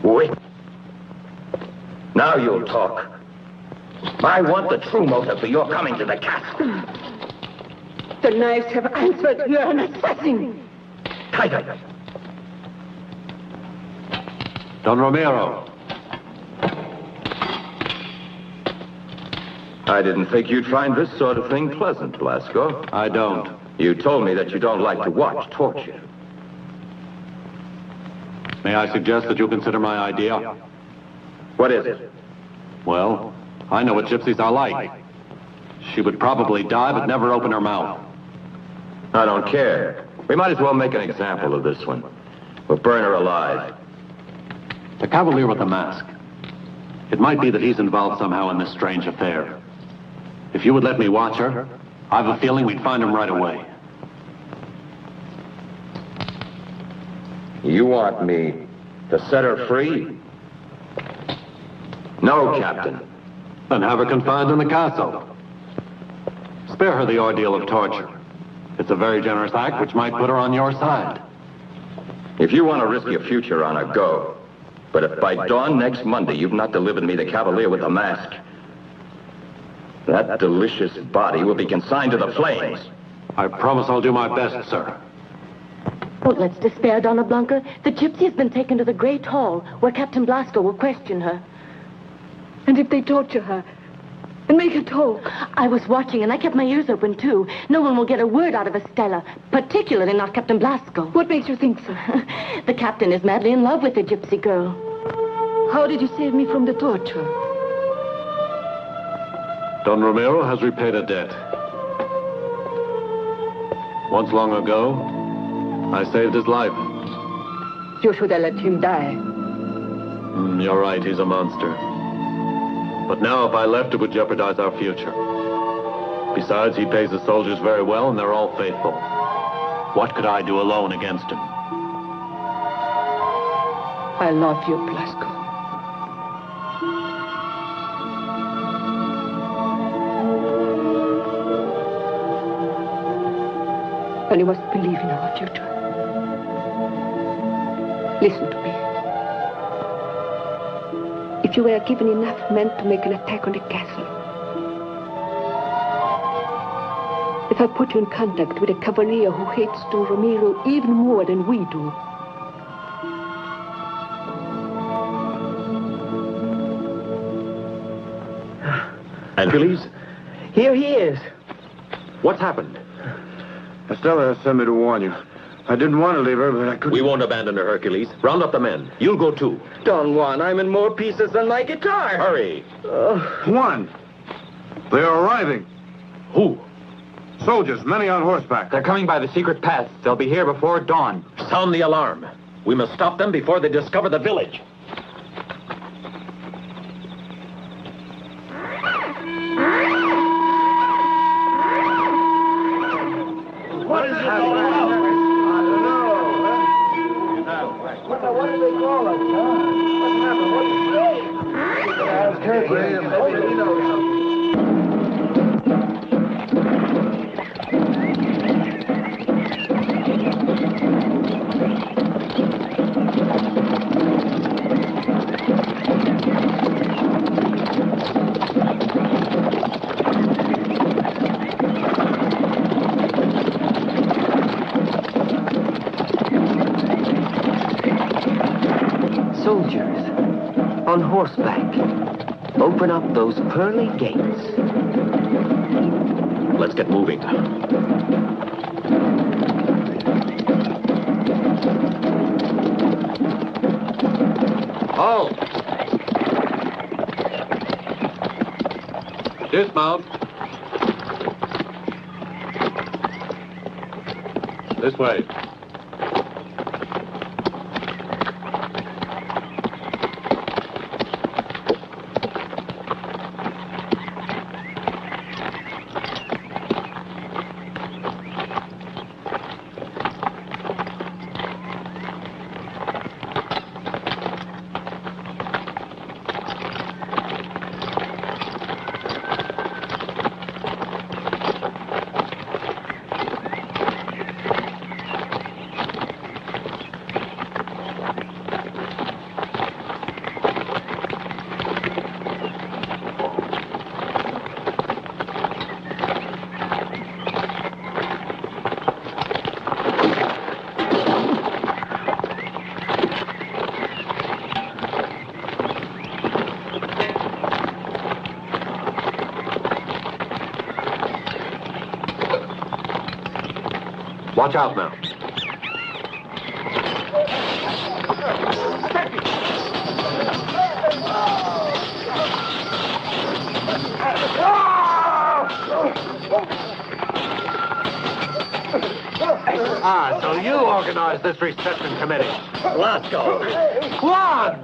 Wait. Now you'll talk. I want the true motive for your coming to the castle. The knives have answered. You're an assassin. Tighter. Don Ramiro. I didn't think you'd find this sort of thing pleasant, Blasco. I don't. You told me that you don't like to watch torture. May I suggest that you consider my idea? What is it? Well, I know what gypsies are like. She would probably die, but never open her mouth. I don't care. We might as well make an example of this one. We'll burn her alive. The cavalier with the mask. It might be that he's involved somehow in this strange affair. If you would let me watch her, I have a feeling we'd find him right away. You want me to set her free? No, Captain. Then have her confined in the castle. Spare her the ordeal of torture. It's a very generous act which might put her on your side. If you want to risk your future on her, go. But if by dawn next Monday you've not delivered me the cavalier with the mask, that delicious body will be consigned to the flames. I promise I'll do my best, sir. Don't let's despair, Donna Blanca. The gypsy has been taken to the Great Hall, where Captain Blasco will question her. And if they torture her and make her talk? I was watching, and I kept my ears open, too. No one will get a word out of Estella, particularly not Captain Blasco. What makes you think so? The captain is madly in love with the gypsy girl. How did you save me from the torture? Don Ramiro has repaid a debt. Once long ago, I saved his life. You should have let him die. You're right, he's a monster. But now if I left, it would jeopardize our future. Besides, he pays the soldiers very well, and they're all faithful. What could I do alone against him? I love you, Blasco. And you must believe in our future. Listen to me. If you were given enough men to make an attack on the castle, if I put you in contact with a cavalier who hates Don Ramiro even more than we do, and Hercules? Here he is. What's happened? Estella sent me to warn you. I didn't want to leave her, but I couldn't. We won't abandon her, Hercules. Round up the men. You'll go too. Don Juan, I'm in more pieces than my guitar. Hurry. Juan! They're arriving. Who? Soldiers, many on horseback. They're coming by the secret path. They'll be here before dawn. Sound the alarm. We must stop them before they discover the village. What is happening? I don't know. What do they call us, huh? What happened? What is it? Ask Hercules. Maybe he knows something. Soldiers, on horseback, open up those pearly gates. Let's get moving. Halt! Dismount. This way. Watch out now. Ah, so you organized this reception committee. Blasco. Juan!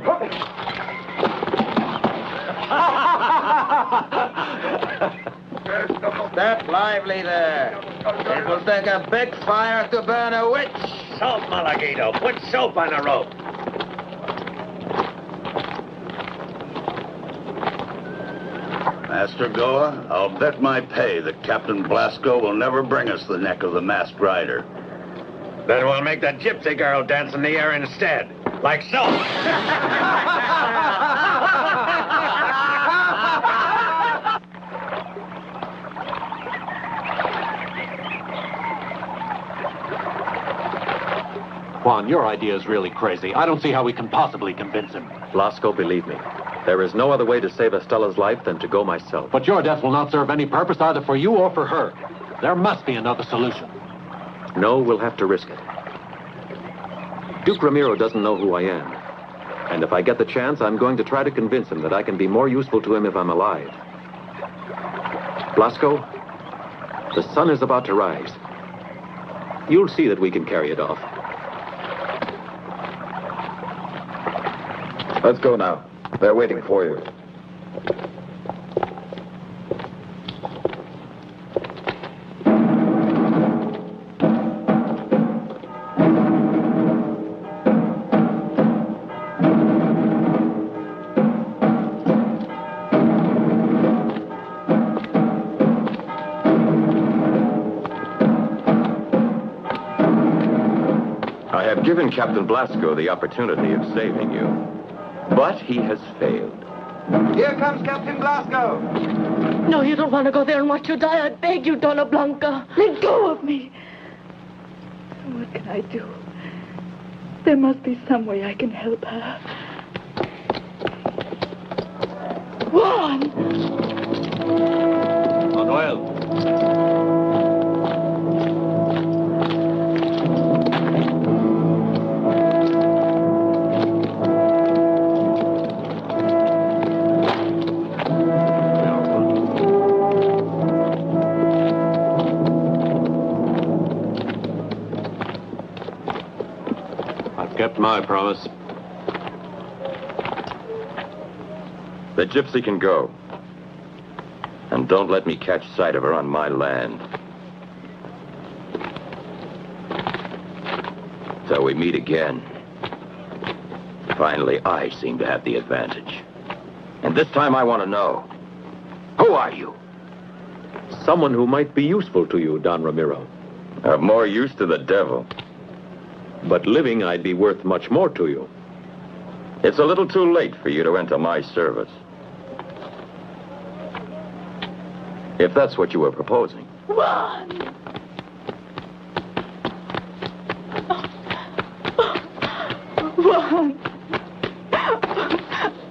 Step lively there. It will take a big fire to burn a witch. Soap, Malaguito. Put soap on the rope. Master Goa, I'll bet my pay that Captain Blasco will never bring us the neck of the masked rider. Then we'll make the gypsy girl dance in the air instead. Like so. Juan, your idea is really crazy. I don't see how we can possibly convince him. Blasco, believe me. There is no other way to save Estella's life than to go myself. But your death will not serve any purpose either for you or for her. There must be another solution. No, we'll have to risk it. Duke Ramiro doesn't know who I am. And if I get the chance, I'm going to try to convince him that I can be more useful to him if I'm alive. Blasco, the sun is about to rise. You'll see that we can carry it off. Let's go now. They're waiting for you. given Captain Blasco the opportunity of saving you, but he has failed. Here comes Captain Blasco. No, you don't want to go there and watch her die. I beg you, Donna Blanca. Let go of me. What can I do? There must be some way I can help her. Juan! Manuel. Kept my promise. The gypsy can go. And don't let me catch sight of her on my land. Till we meet again. Finally, I seem to have the advantage. And this time I want to know. Who are you? Someone who might be useful to you, Don Ramiro. Of more use to the devil. But living, I'd be worth much more to you. It's a little too late for you to enter my service. If that's what you were proposing. Juan! Juan!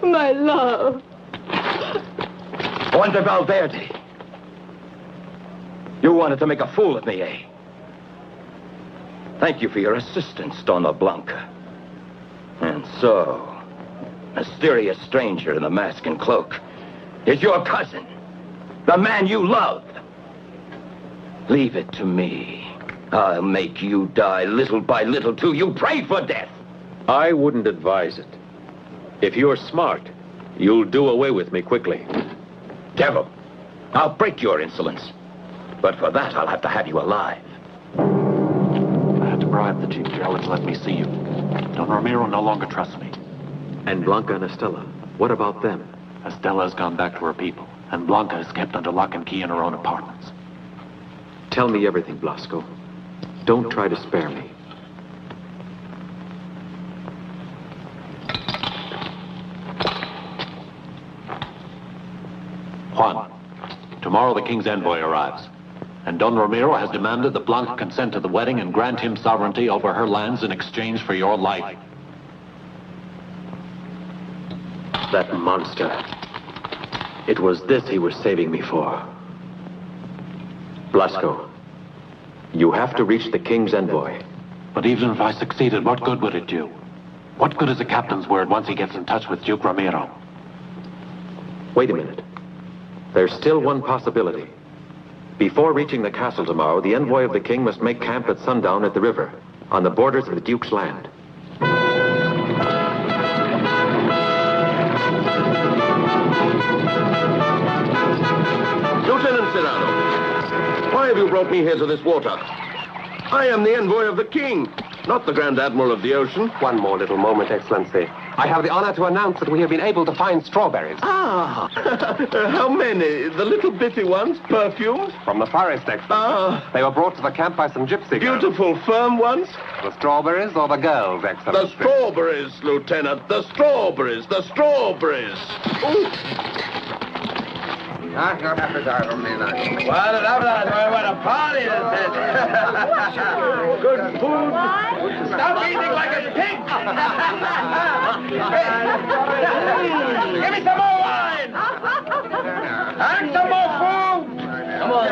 My love. Juan de Valverde. You wanted to make a fool of me, eh? Thank you for your assistance, Donna Blanca. And so, mysterious stranger in the mask and cloak is your cousin, the man you love. Leave it to me. I'll make you die little by little till you pray for death. I wouldn't advise it. If you're smart, you'll do away with me quickly. Devil, I'll break your insolence. But for that, I'll have to have you alive. To bribe the Chief Jailer to let me see you. Don Ramiro no longer trusts me. And Blanca and Estella, what about them? Estella has gone back to her people, and Blanca is kept under lock and key in her own apartments. Tell me everything, Blasco. Don't try to spare me. Juan, tomorrow the king's envoy arrives. And Don Ramiro has demanded that Blanca consent to the wedding and grant him sovereignty over her lands in exchange for your life. That monster. It was this he was saving me for. Blasco, you have to reach the king's envoy. But even if I succeeded, what good would it do? What good is a captain's word once he gets in touch with Duke Ramiro? Wait a minute. There's still one possibility. Before reaching the castle tomorrow, the envoy of the king must make camp at sundown at the river, on the borders of the Duke's land. Lieutenant Serrano, why have you brought me here to this water? I am the envoy of the king, not the Grand Admiral of the ocean. One more little moment, Excellency. I have the honor to announce that we have been able to find strawberries. Ah, how many? The little bitty ones, perfumed? From the forest, Excellency. Ah. They were brought to the camp by some gypsy girls. Beautiful, firm ones? The strawberries or the girls, Excellency? The strawberries, Lieutenant. The strawberries. The strawberries. Ooh. What a party this is. Good food. Stop eating like a pig. Give me some more wine. And some more food. Come on.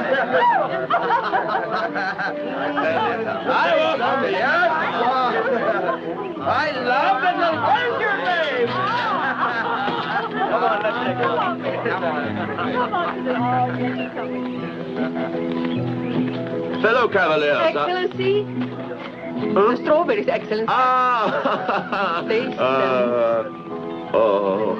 I welcome you, yes? I love the adventure name. Come on, let's take a look. Fellow cavaliers. Excellency? The strawberries, Excellency. Ah! Taste oh.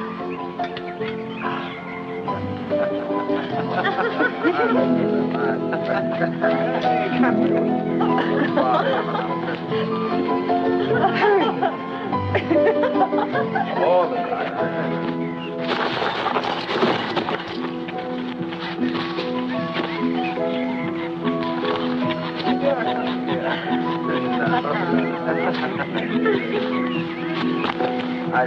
The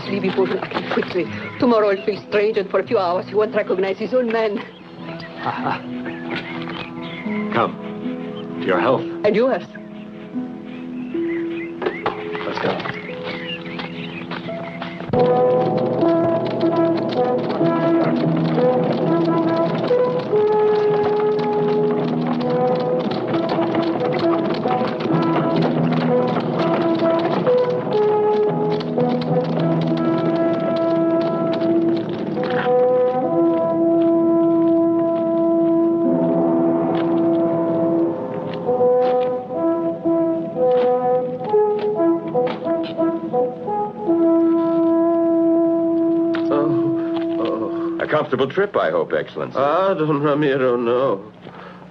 sleepy boy will act quickly. Tomorrow he'll feel strange, and for a few hours he won't recognize his own men. Come. To your health. And yours. Let's go. A comfortable trip, I hope, Excellency. Ah, Don Ramiro, no.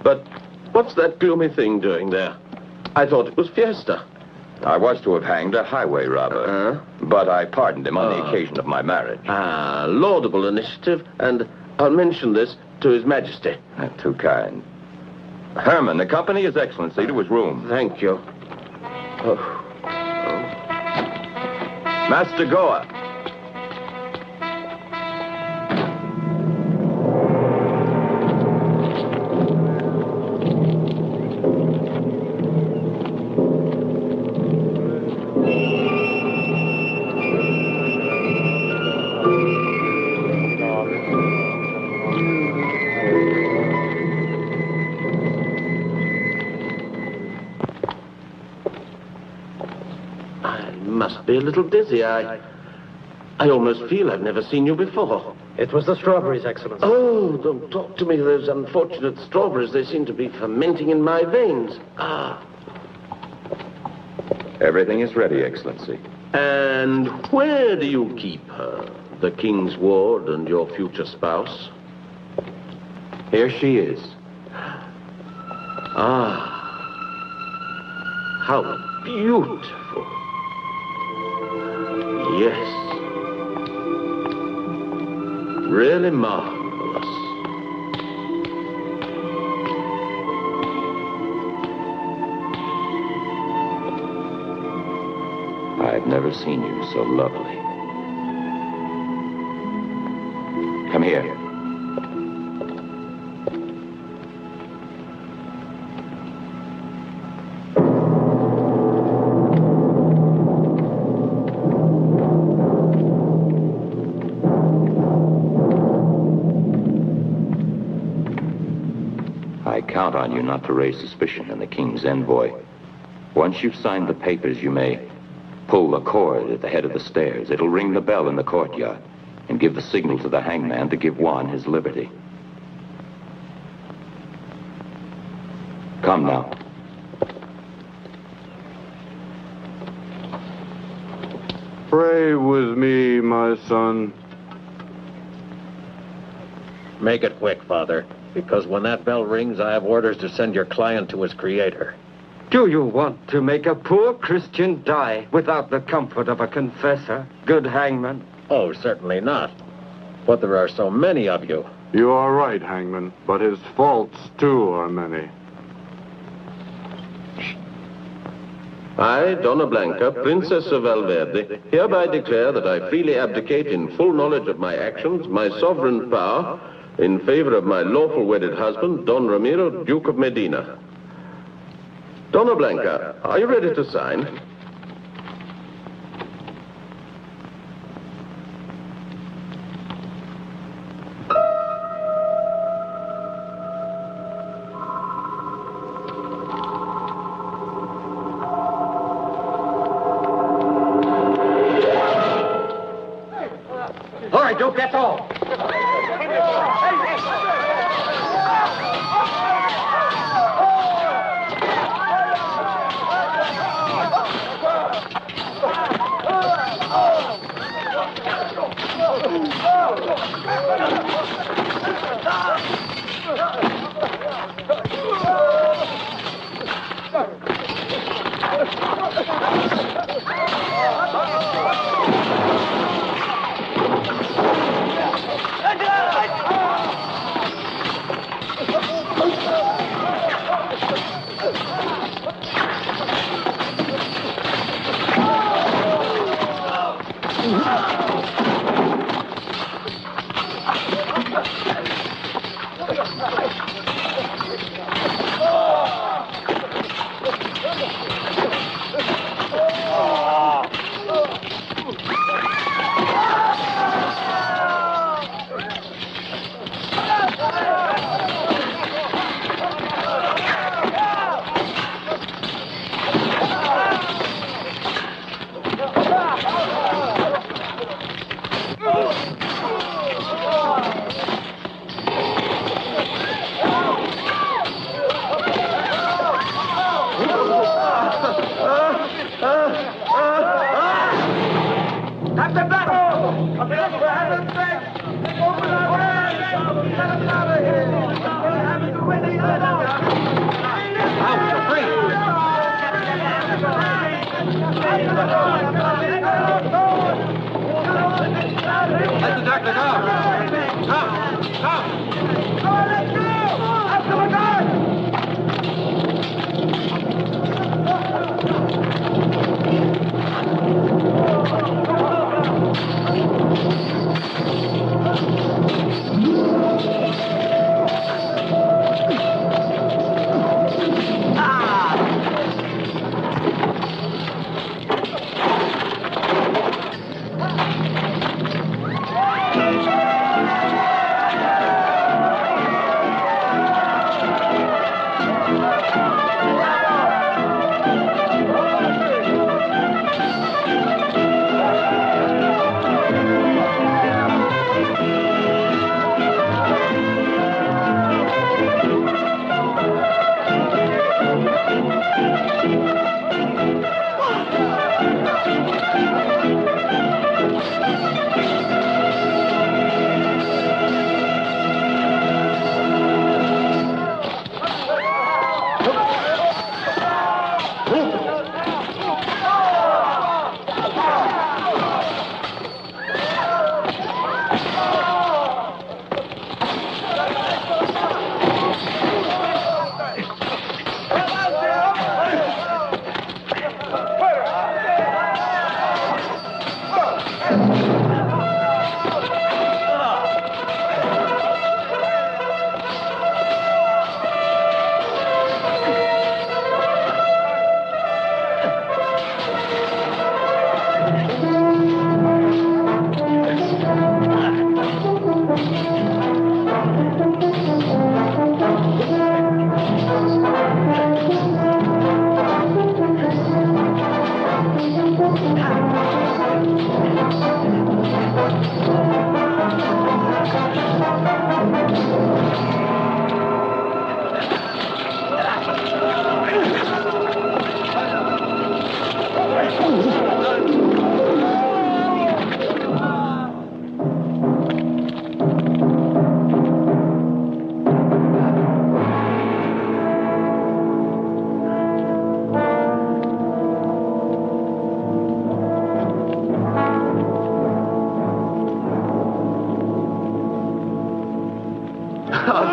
But what's that gloomy thing doing there? I thought it was fiesta. I was to have hanged a highway robber, but I pardoned him on the occasion of my marriage. Ah, laudable initiative, and I'll mention this to His Majesty. Too kind. Herman, accompany His Excellency to his room. Thank you. Master Goa. Must be a little dizzy. I almost feel I've never seen you before. It was the strawberries, Excellency. Oh, don't talk to me of those unfortunate strawberries. They seem to be fermenting in my veins. Ah. Everything is ready, Excellency. And where do you keep her? The king's ward and your future spouse? Here she is. Ah. How beautiful. Yes. Really marvelous. I've never seen you so lovely. Come here. I count on you not to raise suspicion in the king's envoy. Once you've signed the papers, you may pull the cord at the head of the stairs. It'll ring the bell in the courtyard and give the signal to the hangman to give Juan his liberty. Come now. Pray with me, my son. Make it quick, Father, because when that bell rings, I have orders to send your client to his creator. Do you want to make a poor Christian die without the comfort of a confessor, good hangman? Oh, certainly not. But there are so many of you. You are right, hangman, but his faults, too, are many. I, Donna Blanca, Princess of Valverde, hereby declare that I freely abdicate in full knowledge of my actions, my sovereign power, in favor of my lawful wedded husband, Don Ramiro, Duke of Medina. Donna Blanca, are you ready to sign? All right, Duke, that's all. Captain Blackstone! Come in, for heaven's sake! Open our way! Get us out of here! We're having to win the other! Out, you're free! Let the doctor go! Come! Come! Let's go! After the guard!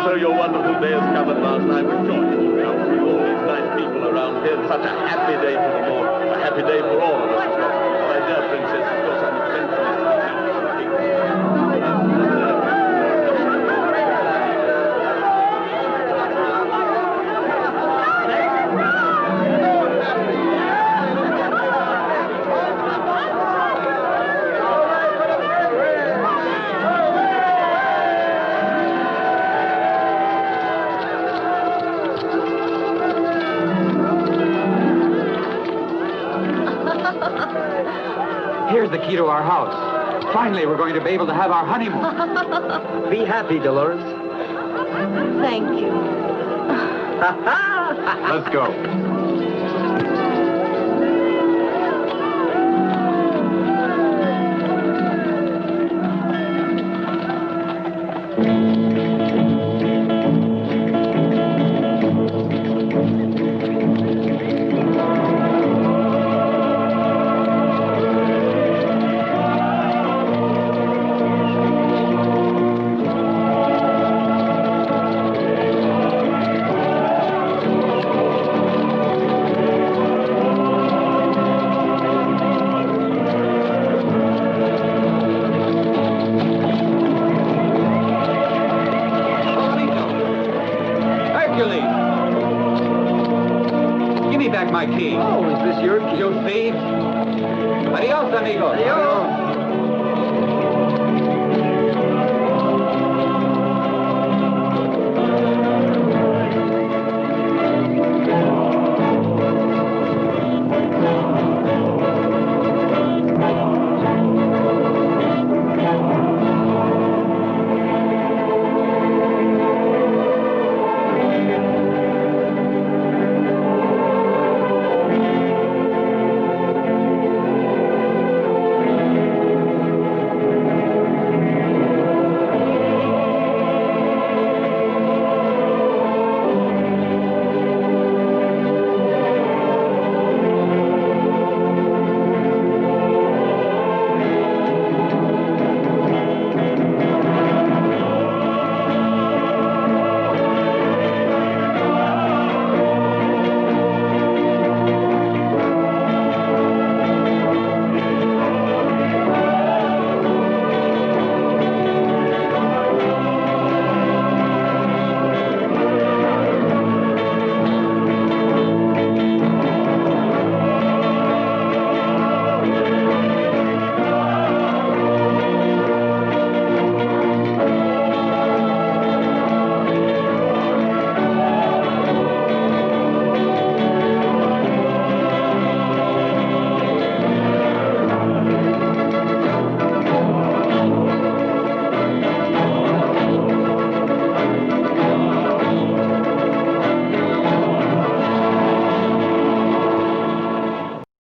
So your wonderful day has come at last. I'm rejoiced. Now, with all these nice people around here, it's such a happy day for them all. A happy day for all of us. My dear princess, of course, I'm Here's the key to our house. Finally, we're going to be able to have our honeymoon. Be happy, Dolores. Thank you. Let's go. my key. Oh, is this your key? You thief! Adios, amigo. Adios.